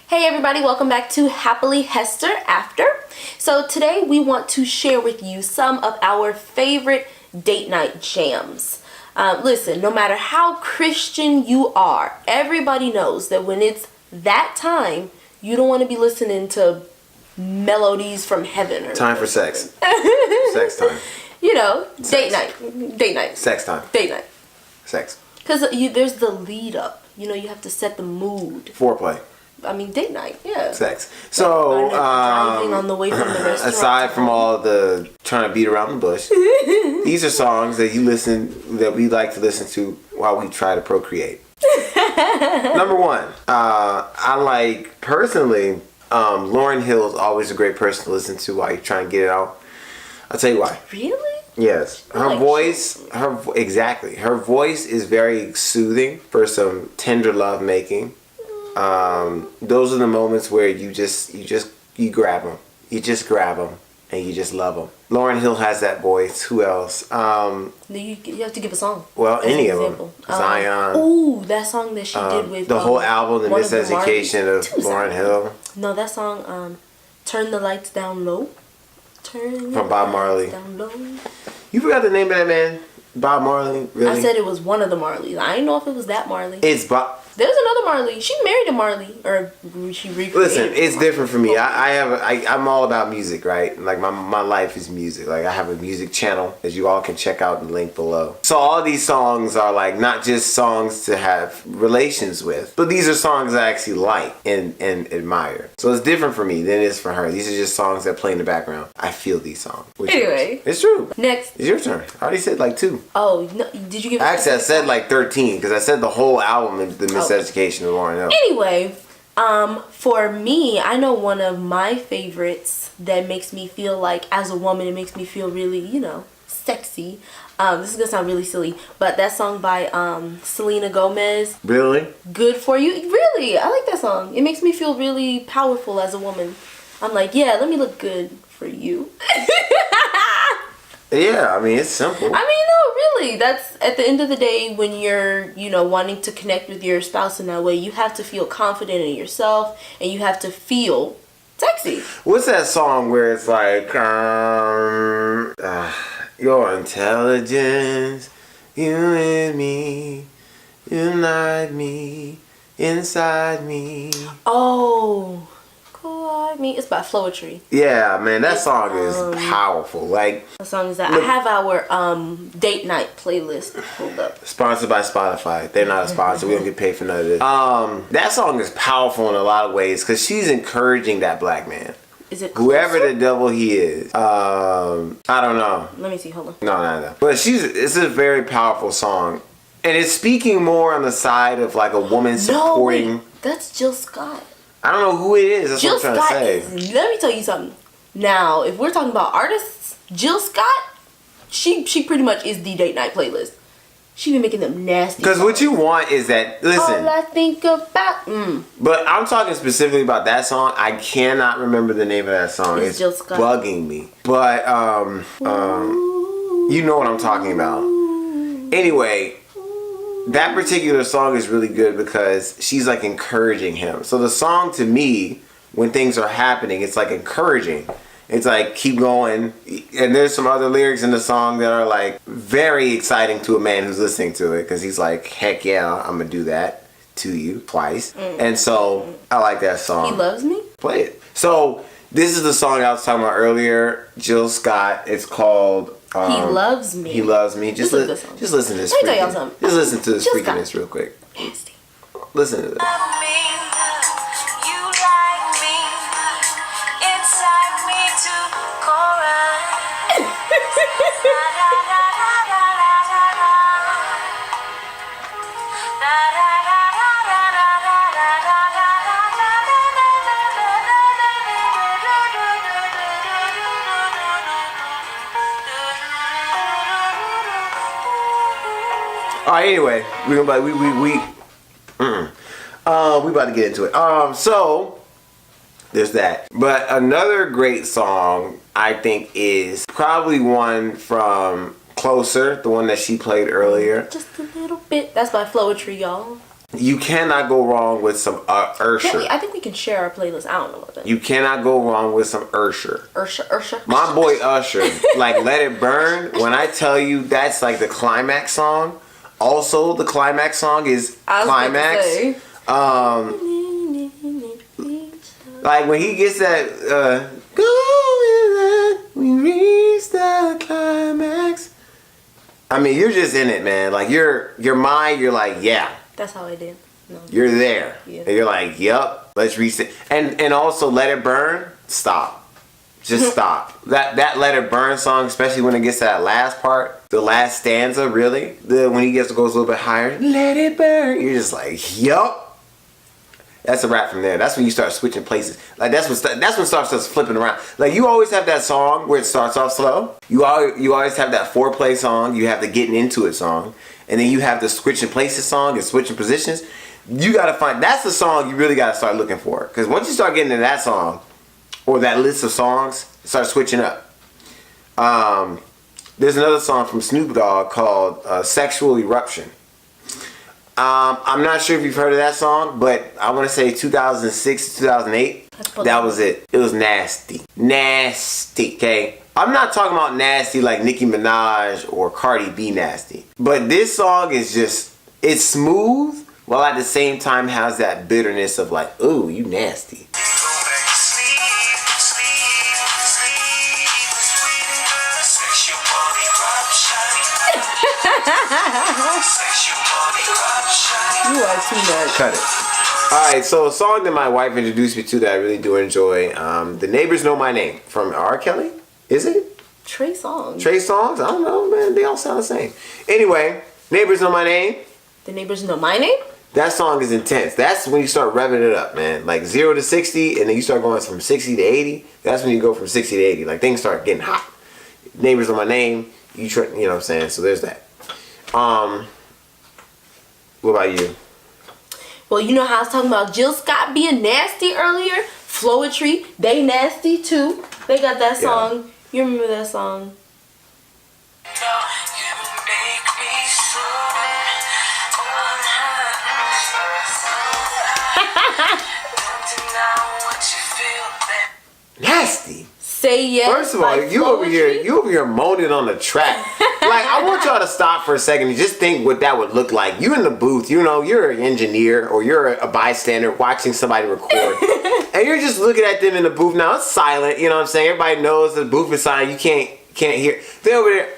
Hey everybody, welcome back to Happily Hester After. So today we want to share with you some of our favorite date night jams. Listen, no matter how Christian you are, everybody knows that when it's that time, you don't want to be listening to melodies from heaven. Or time for sex. Sex time. You know, Sex. Date night. Sex time. Date night. Sex. Because there's the lead up. You know, you have to set the mood. Foreplay. I mean, date night, yeah. Sex. So, driving on the way from the restaurant. aside from all the trying to beat around the bush, these are songs that we like to listen to while we try to procreate. Number one, I like personally, Lauryn Hill is always a great person to listen to while you're trying to get it out. I'll tell you why. Really? Yes, her voice is very soothing for some tender love making. Those are the moments where you grab them. You just grab them and you just love them. Lauryn Hill has that voice. Who else? You have to give a song. Well, any of them. Zion. Ooh, that song that she did with the whole album, The Miseducation of Lauryn Hill. No, that song, Turn the Lights Down Low. From Bob Marley. Down low. You forgot the name of that man? Bob Marley? Really? I said it was one of the Marleys. I didn't know if it was that Marley. It's Bob. There's another Marley. She married a Marley, or she recreated. Listen, it's different for me. I'm all about music, right? Like my life is music. Like I have a music channel that you all can check out in the link below. So all these songs are like not just songs to have relations with, but these are songs I actually like and admire. So it's different for me than it is for her. These are just songs that play in the background. I feel these songs. Anyway, it's true. Next, it's your turn. I already said like 2. Oh no! Did you give? Actually, I said like 13 because I said the whole album is the Education of Lauryn Hill. Anyway, for me, I know one of my favorites that makes me feel like, as a woman, it makes me feel really, sexy. This is gonna sound really silly, but that song by Selena Gomez. Really? Good For You. Really, I like that song. It makes me feel really powerful as a woman. I'm like, yeah, let me look good for you. Yeah, I mean, it's simple. I mean, no, really. That's, at the end of the day, when you're, wanting to connect with your spouse in that way, you have to feel confident in yourself, and you have to feel sexy. What's that song where it's like, your intelligence, you and me, unite me, inside me. Oh, me. It's by Floetry. Yeah, man, that song is powerful. Like, the song is that I have our date night playlist pulled up. Sponsored by Spotify. They're not a sponsor. We don't get paid for none of this. That song is powerful in a lot of ways because she's encouraging that black man. Is it whoever the devil he is? I don't know. Let me see. Hold on. No. But it's a very powerful song, and it's speaking more on the side of like a woman supporting. No, wait. That's Jill Scott. I don't know who it is. That's Jill what I'm trying to say. Let me tell you something. Now, if we're talking about artists, Jill Scott, she pretty much is the date night playlist. She be making them nasty. Because what you want is that, listen. All I think about. But I'm talking specifically about that song. I cannot remember the name of that song. It's Jill Scott. Bugging me. But you know what I'm talking about. Anyway. That particular song is really good because she's like encouraging him. So the song to me, when things are happening, it's like encouraging. It's like, keep going. And there's some other lyrics in the song that are like very exciting to a man who's listening to it. Because he's like, heck yeah, I'm going to do that to you twice. And so I like that song. He Loves Me? Play it. So this is the song I was talking about earlier. Jill Scott. It's called... He Loves Me. He Loves Me. Just listen to this. Let me tell y'all something. Just listen to this freakiness real quick. Nasty. Listen to this. Alright, anyway, we about to get into it. So there's that. But another great song I think is probably one from Closer, the one that she played earlier. Just a little bit. That's by Floetry, y'all. You cannot go wrong with some Usher. I think we can share our playlist. I don't know about that. You cannot go wrong with some Usher. Usher. My boy Usher, like Let It Burn. When I tell you that's like the climax song. Also, the climax song is Climax. Like when he gets that, we reach the climax. I mean, you're just in it, man. Like your mind, you're like, yeah. That's how I did. No. You're there. Yeah. And you're like, yep, let's reset. And also Let It Burn, stop. Just stop. That Let It Burn song, especially when it gets to that last part, the last stanza, really, when he goes a little bit higher, let it burn. You're just like, yup. That's a wrap from there. That's when you start switching places. Like that's when starts flipping around. Like you always have that song where it starts off slow. You always have that foreplay song. You have the getting into it song, and then you have the switching places song and switching positions. You gotta find that's the song you really gotta start looking for. Because once you start getting into that song or that list of songs, start switching up. There's another song from Snoop Dogg called "Sexual Eruption." I'm not sure if you've heard of that song, but I want to say 2006 to 2008. That was it. It was nasty. Nasty, okay? I'm not talking about nasty like Nicki Minaj or Cardi B nasty. But this song is just, it's smooth, while at the same time has that bitterness of like, ooh, you nasty. You are too much. Cut it. Alright, so a song that my wife introduced me to that I really do enjoy. The Neighbors Know My Name from R. Kelly. Is it? Trey Songz. Trey Songz? I don't know, man. They all sound the same. Anyway, Neighbors Know My Name. The Neighbors Know My Name? That song is intense. That's when you start revving it up, man. Like 0 to 60, and then you start going from 60 to 80. That's when you go from 60 to 80. Like things start getting hot. Neighbors Know My Name. You know what I'm saying? So there's that. What about you? Well, you know how I was talking about Jill Scott being nasty earlier? Floetry, they nasty too. They got that song. Yeah. You remember that song? Nasty. Say yes. First of all, you over here moaning on the track. Like, I want y'all to stop for a second and just think what that would look like. You in the booth, you know, you're an engineer or you're a bystander watching somebody record. And you're just looking at them in the booth. Now, it's silent, you know what I'm saying? Everybody knows the booth is silent. You can't hear. They're over there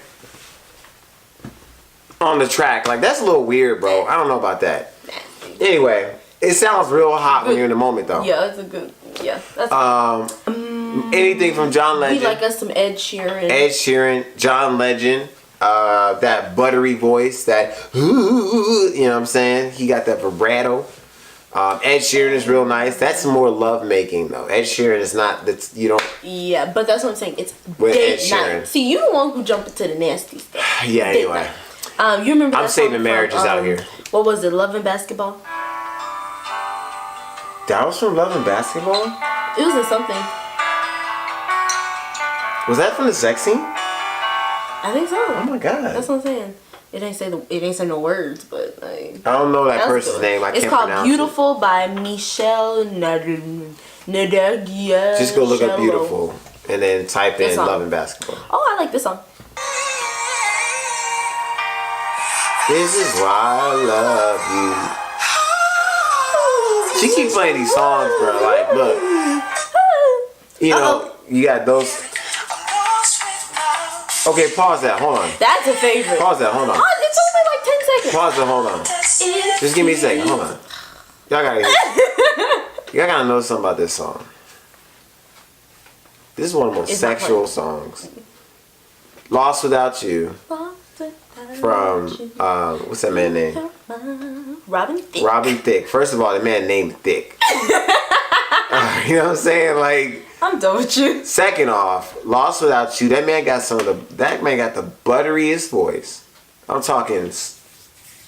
on the track. Like, that's a little weird, bro. I don't know about that. Anyway, it sounds real hot when you're in the moment, though. Yeah, it's a good, yeah. That's anything from John Legend. We like us some Ed Sheeran. Ed Sheeran, John Legend. That buttery voice, that you know what I'm saying? He got that vibrato. Ed Sheeran is real nice. That's more love making though. Ed Sheeran is not, that's, you don't. Yeah, but that's what I'm saying. It's with date Ed Sheeran. night. See, you're the one who jumped into the nasty stuff. Yeah, anyway. You remember that I'm saving song marriages from, out here. What was it? Love and Basketball? That was from Love and Basketball? It was in something. Was that from the sex scene? I think so. Oh my god. That's what I'm saying. It ain't say no words, but like, I don't know that person's name. I can't pronounce it. It's called Beautiful by Michelle Nadagia. Just go look up Beautiful and then type in Love and Basketball. Oh, I like this song. This is why I love you. She keeps playing these songs, bro. Like, look. You know, you got those. Okay, pause that. Hold on. That's a favorite. Pause that. Hold on. Oh, it's only like 10 seconds. Pause that. Hold on. Just give me a second. Hold on. Y'all gotta know something about this song. This is one of the most sexual songs. Lost Without You. From what's that man name? Robin Thicke. Robin Thicke. First of all, the man named Thicke. You know what I'm saying? Like, I'm done with you. Second off, Lost Without You. That man got the butteriest voice. I'm talking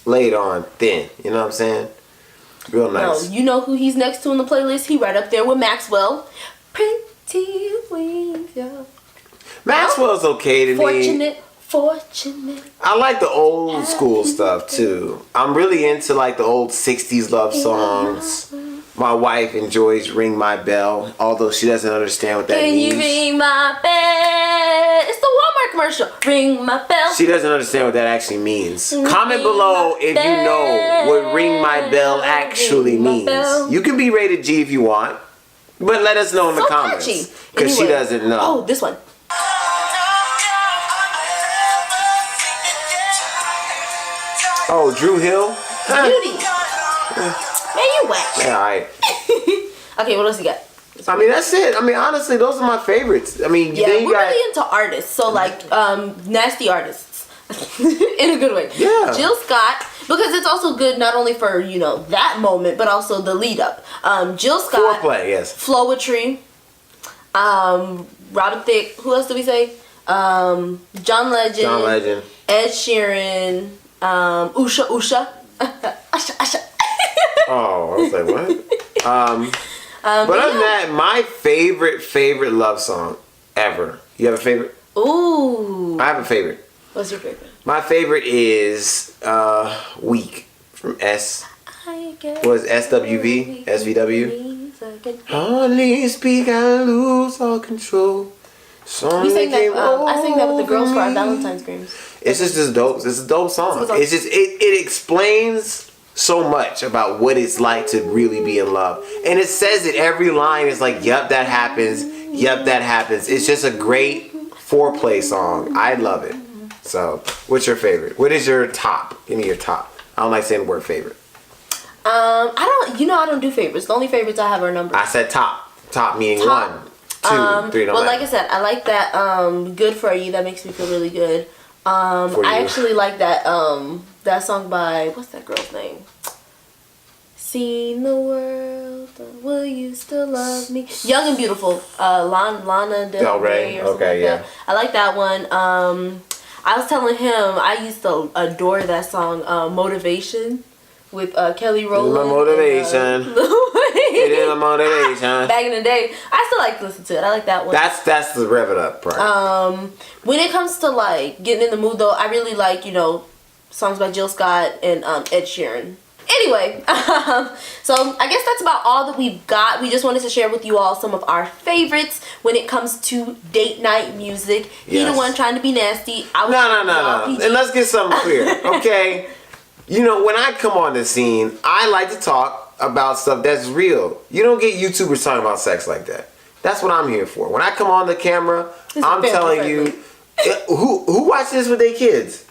laid on thin. You know what I'm saying? Real nice. No, you know who he's next to in the playlist? He right up there with Maxwell. Pretty wings, yeah. Maxwell's okay to me. Fortunate. I like the old school stuff too. I'm really into like the old 60s love songs. My wife enjoys Ring My Bell, although she doesn't understand what that means. Can you ring my bell? It's the Walmart commercial. Ring my bell. She doesn't understand what that actually means. Ring Comment below if you know what Ring My Bell actually means. You can be rated G if you want, but let us know in the comments. Because she doesn't know. Oh, this one. Oh, Drew Hill? Beauty. Man, you whack. Yeah, alright. Okay, what else you got? I mean, that's it. I mean, honestly, those are my favorites. I mean, Yeah, then you we're got... really into artists. So, like, nasty artists. In a good way. Yeah. Jill Scott. Because it's also good not only for, you know, that moment, but also the lead up. Jill Scott. Foreplay, yes. Flowetry. Robin Thicke. Who else did we say? John Legend. John Legend. Ed Sheeran. Usha. Usha. Oh, I was like, what? But other than that, my favorite love song ever. You have a favorite? Ooh. I have a favorite. What's your favorite? My favorite is Weak from SWV? SVW? Only speak, I lose all control. We sang that, I sang that with the girls for our Valentine's games. It's just this dope. It's a dope song. It's just it explains so much about what it's like to really be in love, and it says it every line is like, "Yep, that happens. Yep, that happens." It's just a great foreplay song. I love it. So, what's your favorite? What is your top? Give me your top. I don't like saying the word favorite. I don't do favorites. The only favorites I have are numbers. I said top. Top meaning Top. 1, 2, 3. Well, like I said, I like that "Good for You." That makes me feel really good. I actually like that that song by, what's that girl's name? Seen the world, will you still love me? Young and Beautiful. Lana Del Rey or something like that. I like that one. I was telling him I used to adore that song, Motivation, with Kelly Rowland. My motivation. It is my motivation. Back in the day, I still like to listen to it. I like that one. That's the rev it up part. When it comes to like getting in the mood, though, I really like, you know, songs by Jill Scott and Ed Sheeran. Anyway, so I guess that's about all that we've got. We just wanted to share with you all some of our favorites when it comes to date night music. He the one trying to be nasty. No. And let's get something clear, okay? You know, when I come on the scene, I like to talk about stuff that's real. You don't get YouTubers talking about sex like that. That's what I'm here for. When I come on the camera, I'm telling you, who watches this with their kids?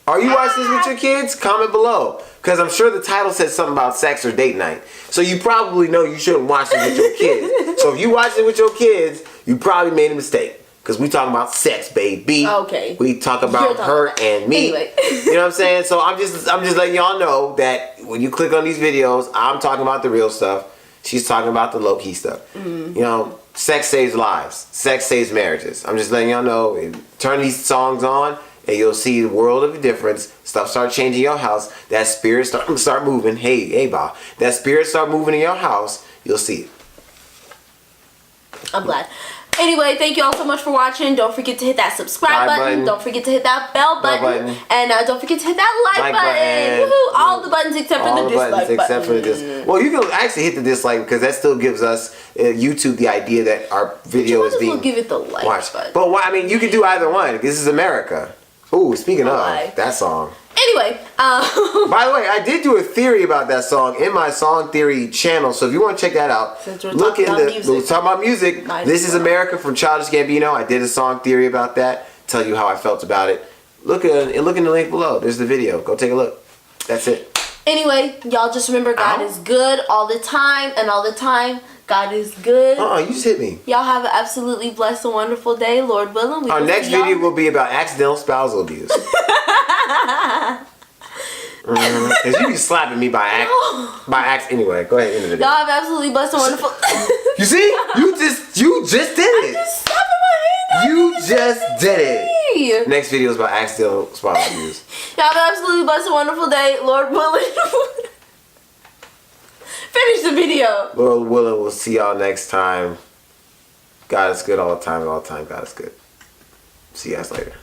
Are you watching this with your kids? Comment below. Because I'm sure the title said something about sex or date night. So you probably know you shouldn't watch it with your kids. So if you watch it with your kids, you probably made a mistake. Because we talking about sex, baby. Okay. We talk about her and me. Anyway. You know what I'm saying? So I'm just letting y'all know that when you click on these videos, I'm talking about the real stuff. She's talking about the low-key stuff. You know, sex saves lives. Sex saves marriages. I'm just letting y'all know. Turn these songs on and you'll see the world of a difference. Stuff start changing your house. That spirit start moving. Hey, Bob. That spirit start moving in your house. You'll see it. I'm glad. Anyway, thank you all so much for watching. Don't forget to hit that subscribe button. Don't forget to hit that bell button. And don't forget to hit that like button. Woohoo! All the buttons except for the dislike button. Well, you can actually hit the dislike because that still gives us YouTube the idea that our video is being give it the like button. But I mean, you can do either one. This is America. Ooh, speaking of that song. Anyway, by the way, I did do a theory about that song in my Song Theory channel, so if you want to check that out, look in we're talking about music. This is America from Childish Gambino. I did a song theory about that. Tell you how I felt about it. Look in the link below. There's the video. Go take a look. That's it. Anyway, y'all just remember God is good all the time, and all the time God is good. You just hit me. Y'all have an absolutely blessed and wonderful day, Lord willing. Our next video will be about accidental spousal abuse. Because you be slapping me by accident. Anyway, go ahead, end the video. Y'all have absolutely blessed and wonderful. You see? You just did it. I'm just slapping my hand. You just did it. Next video is about accidental spousal abuse. Y'all have an absolutely blessed and wonderful day, Lord willing. Finish the video. Lord willing, we'll see y'all next time. God is good all the time, and all the time God is good. See you guys later.